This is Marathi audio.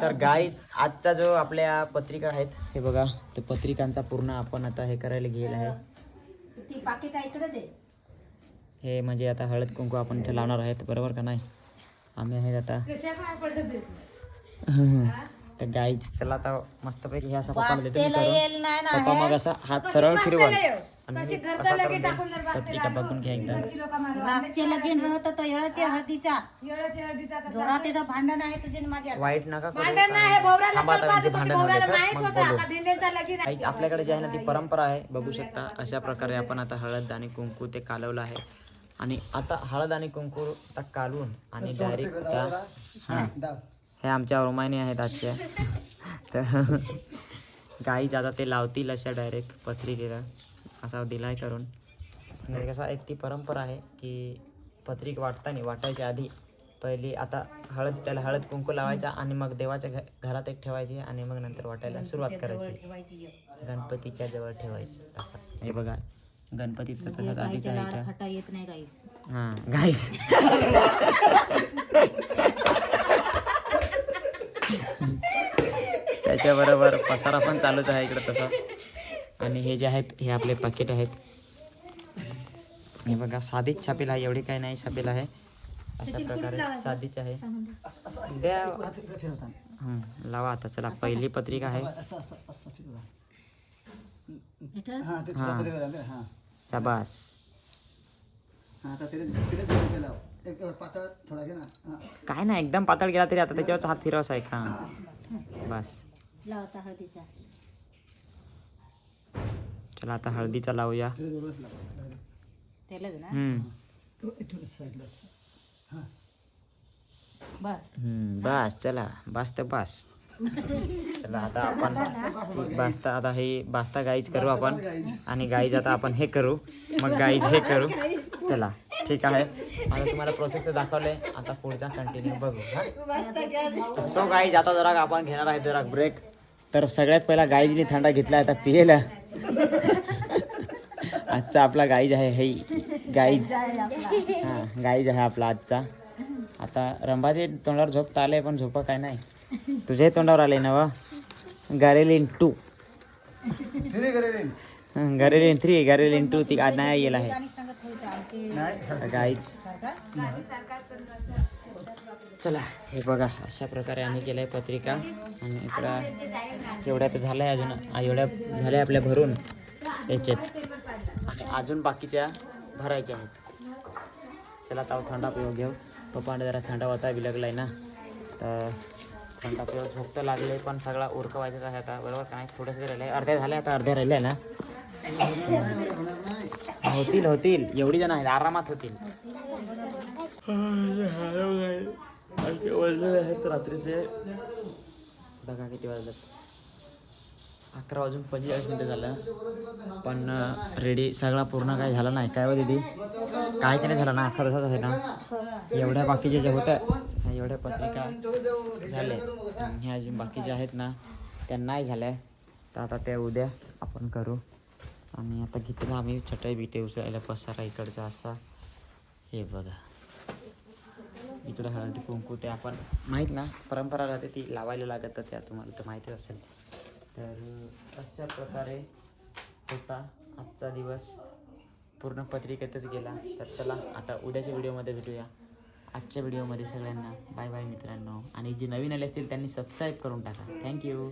तर गाईज आजचा जो आपल्या पत्रिका आहेत हे बघा, ते पत्रिकांचा पूर्ण आपण आता हे करायला गेलं आहे. हे म्हणजे आता हळद कुंकू आपण इथे लावणार आहेत, बरोबर का नाही? आम्ही आहेत आता तर गाईज चला आता मस्तपैकी हे असं पप्पाला देतो मी करून. पप्पा मग असा हात सरळ फिरवाल आणि असा करून देईन. पत्रिका बघून घ्या एकदा. वाईट नका करू. थांबा आता म्हणजे भांडण होते सर, मग बोलू. गाईज आपल्याकडे जे आहे ना ती परंपरा आहे, बघू शकता. अशा प्रकारे आपण आता हळद आणि कुंकू ते कालवलं आहे आणि आता हळद आणि कुंकू आता कालवून आणि डायरेक्ट त्या हे आमच्या रोमायने आहेत आजच्या. तर गाईज आता ते लावतील अशा डायरेक्ट पत्रिकेला असा दिलाय करून. म्हणजे कसा एक ती परंपरा आहे की पत्रिका वाटायच्या आधी पहिली आता त्याला हळद कुंकू लावायचा आणि मग देवाच्या घरात एक ठेवायची आणि मग नंतर वाटायला सुरुवात करायची, गणपतीच्या जवळ ठेवायची. हे बघा गणपतीत तसंच आधीच्या येत नाही गाईस. हां गाईस त्याच्याबरोबर पसारा पण चालूच आहे इकडं तसा. आणि हे जे आहेत हे आपले पाकिट आहेत. हे बघा साधीच छापेल आहे, एवढी काही नाही छापेल आहे. अशा प्रकारे साधीच आहे. द्या लावा आता. चला पहिली पत्रिका आहे. शाबास. काय नाही एकदम पातळ गेला तरी आता त्याच्यावर हात फिरवायचा आहे का बस. चला आता हळदीचा लावूया. बस चला बस तर बस. चला आता आपण बास्ता आता हे बास्ता गाईज करू आपण आणि गाईज आता आपण हे करू, मग गाईज हे करू. चला ठीक आहे. आता तुम्हाला प्रोसेस तर दाखवले, आता पुढचा कंटिन्यू बघू. सो गाईज आता जरा आपण घेणार आहे जरा ब्रेक. तर सगळ्यात पहिला गाईजने थंडा घेतला आता पिलेला. आजचा आपला गाईज आहे हे गाईज. हां गाईज आहे आपला आजचा. आता रंभाचे तोंडावर झोपता आले पण झोपा काय नाही. तुझ्याही तोंडावर आले ना वा. गारेलिन 2 गारेलिन 3 गारेलिन 2 ती नाही येईल आहे गाईज. चला हे बघा अशा प्रकारे आम्ही केलं आहे पत्रिका. आणि इकडं एवढ्या तर झालं आहे, अजून एवढ्या झाल्या आपल्या भरून याच्यात आणि अजून बाकीच्या भरायच्या आहेत. चला आता थंडा पिऊ घेऊ. पप्पाने जरा थंडा होता बिलगलाय ना, तर थंडा पिऊ. झोप तर लागले पण सगळा उरकवायचाच आहे आता, बरोबर का नाही? थोडेसे राहिले, अर्ध्या झाले आता, अर्ध्या राहिले ना. होतील एवढी जण आहेत, आरामात होतील. रात्रीचे बघा किती वाजलं, 11 वाजून 45 मिनिटं झालं पण रेडी सगळा पूर्ण काय झाला नाही. काय हो दीदी, काय नाही झालं ना, अख्खा तसाच आहे ना. एवढ्या बाकीचे जे होतं एवढ्या पत्रिका झाले, ह्या अजून बाकीचे आहेत ना त्या नाही झाल्या. तर आता त्या उद्या आपण करू. आणि आता घेतलं आम्ही चटई बिटे उचलायला पसारा इकडचा असा. हे बघा इकडं हळदी कुंकू ते आपण माहीत ना परंपरा राहते ती लावायला लागत, त्या तुम्हाला तर माहितीच असेल. तर अशा प्रकारे होता आजचा दिवस, पूर्ण पत्रिकेतच गेला. तर चला आता उद्याच्या व्हिडिओमध्ये भेटूया. आजच्या व्हिडिओमध्ये सगळ्यांना बाय बाय मित्रांनो. आणि जे नवीन आले असतील त्यांनी सबस्क्राईब करून टाका. थँक्यू.